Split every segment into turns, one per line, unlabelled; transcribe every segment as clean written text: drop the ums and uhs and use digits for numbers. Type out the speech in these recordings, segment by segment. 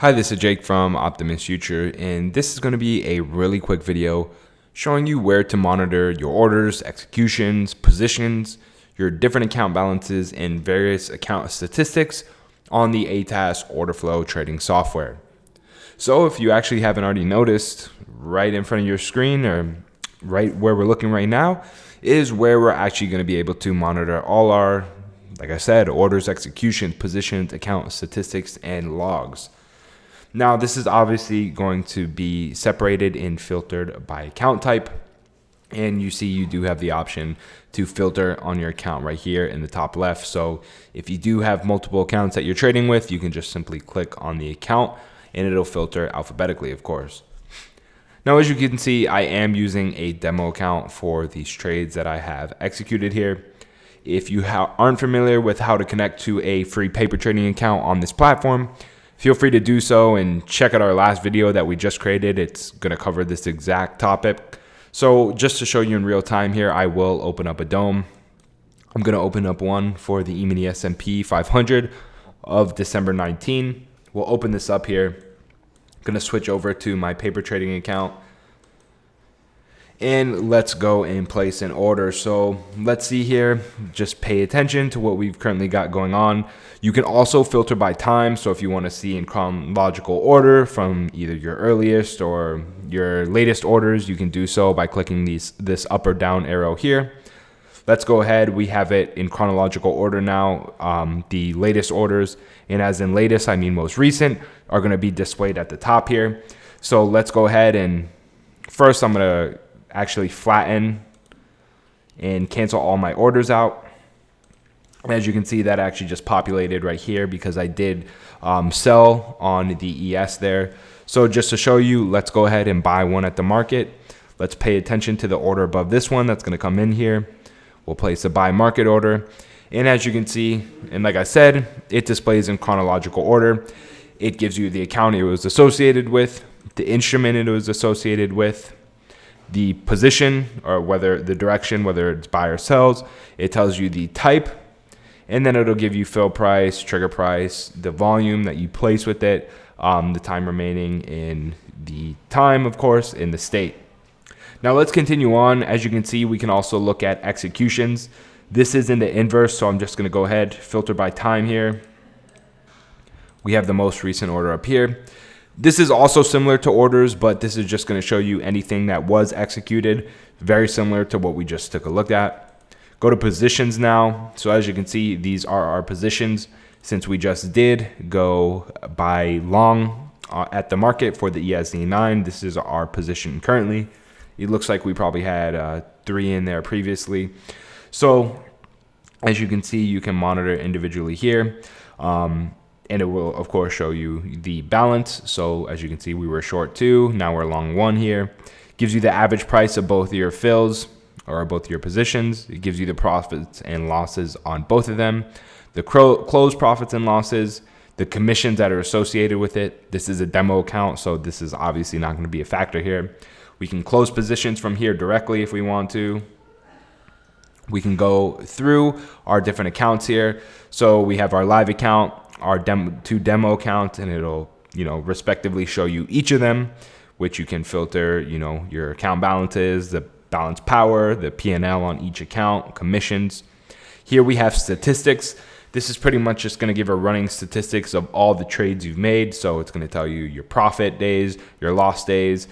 Hi, this is Jake from Optimus Future, and this is going to be a really quick video showing you where to monitor your orders, executions, positions, your different account balances, and various account statistics on the ATAS order flow trading software. So if you actually haven't already noticed, right in front of your screen or right where we're looking right now is where we're actually going to be able to monitor all our, like I said, orders, executions, positions, account statistics, and logs. Now, this is obviously going to be separated and filtered by account type. And you see you do have the option to filter on your account right here in the top left. So if you do have multiple accounts that you're trading with, you can just simply click on the account and it'll filter alphabetically, of course. Now, as you can see, I am using a demo account for these trades that I have executed here. If you aren't familiar with how to connect to a free paper trading account on this platform, feel free to do so and check out our last video that we just created. It's going to cover this exact topic. So just to show you in real time here, I will open up a DOM. I'm going to open up one for the E-mini S&P 500 of December 19. We'll open this up here. I'm going to switch over to my paper trading account. And let's go and place an order. So let's see here, just pay attention to what we've currently got going on. You can also filter by time. So if you want to see in chronological order from either your earliest or your latest orders, you can do so by clicking this up or down arrow here. Let's go ahead. We have it in chronological order now. The latest orders, and as in latest, I mean most recent, are going to be displayed at the top here. So let's go ahead and first I'm going to actually flatten and cancel all my orders out. As you can see, that actually just populated right here because I did sell on the ES there. So just to show you, let's go ahead and buy one at the market. Let's pay attention to the order above this one that's going to come in here. We'll place a buy market order. And as you can see, and like I said, it displays in chronological order. It gives you the account it was associated with, the instrument it was associated with, the position or whether the direction, whether it's buy or sells. It tells you the type, and then it'll give you fill price, trigger price, the volume that you place with it, the time remaining in the time, of course, in the state. Now let's continue on. As you can see, we can also look at executions. This is in the inverse, so I'm just going to go ahead, filter by time here. We have the most recent order up here. This is also similar to orders, but this is just going to show you anything that was executed. Very similar to what we just took a look at. Go to positions now. So as you can see, these are our positions. Since we just did go buy long at the market for the ESZ9, this is our position currently. It looks like we probably had 3 in there previously. So as you can see, you can monitor individually here. And it will, of course, show you the balance. So as you can see, we were short 2. Now we're long 1 here. Gives you the average price of both your fills or both your positions. It gives you the profits and losses on both of them. The close profits and losses, the commissions that are associated with it. This is a demo account, so this is obviously not going to be a factor here. We can close positions from here directly if we want to. We can go through our different accounts here. So we have our live account, our two demo accounts, and it'll, respectively show you each of them, which you can filter, your account balances, the balance power, the P&L on each account, commissions. Here we have statistics. This is pretty much just going to give a running statistics of all the trades you've made. So it's going to tell you your profit days, your loss days,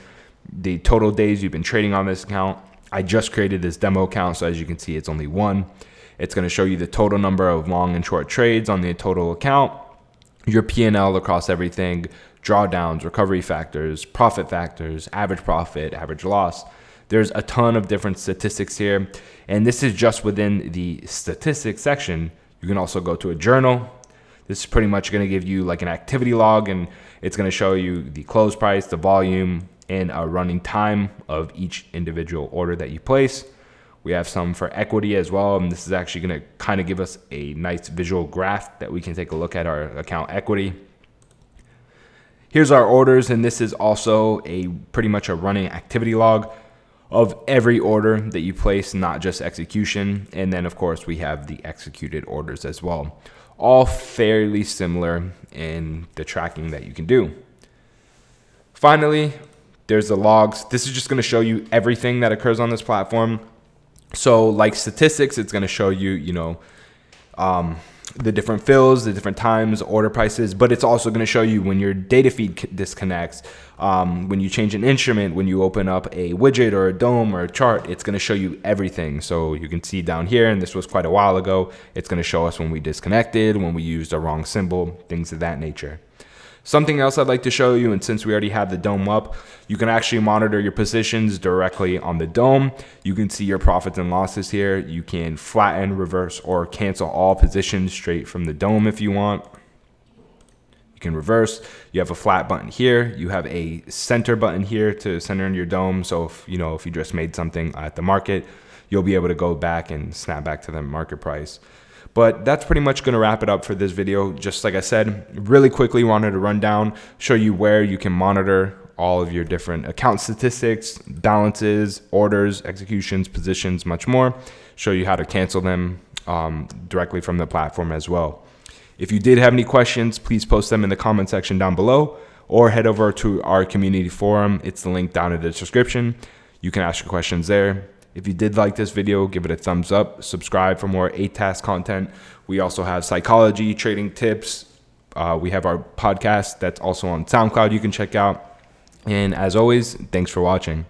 the total days you've been trading on this account. I just created this demo account, so as you can see, it's only 1. It's going to show you the total number of long and short trades on the total account, your P&L across everything, drawdowns, recovery factors, profit factors, average profit, average loss. There's a ton of different statistics here, and this is just within the statistics section. You can also go to a journal. This is pretty much going to give you like an activity log, and it's going to show you the close price, the volume, and a running time of each individual order that you place. We have some for equity as well, and this is actually going to kind of give us a nice visual graph that we can take a look at our account equity. Here's our orders, and this is also pretty much a running activity log of every order that you place, not just execution. And then, of course, we have the executed orders as well. all fairly similar in the tracking that you can do. Finally, there's the logs. This is just going to show you everything that occurs on this platform. So like statistics, it's going to show you, the different fills, the different times, order prices, but it's also going to show you when your data feed disconnects, when you change an instrument, when you open up a widget or a dome or a chart, it's going to show you everything. So you can see down here, and this was quite a while ago, it's going to show us when we disconnected, when we used a wrong symbol, things of that nature. Something else I'd like to show you, and since we already have the dome up, you can actually monitor your positions directly on the dome. You can see your profits and losses here. You can flatten, reverse, or cancel all positions straight from the dome if you want. You can reverse. You have a flat button here. You have a center button here to center in your dome. So if you just made something at the market, you'll be able to go back and snap back to the market price. But that's pretty much going to wrap it up for this video. Just like I said, really quickly wanted to run down, show you where you can monitor all of your different account statistics, balances, orders, executions, positions, much more. Show you how to cancel them directly from the platform as well. If you did have any questions, please post them in the comment section down below or head over to our community forum. It's the link down in the description. You can ask your questions there. If you did like this video, give it a thumbs up, subscribe for more ATAS content. We also have psychology, trading tips. We have our podcast that's also on SoundCloud you can check out. And as always, thanks for watching.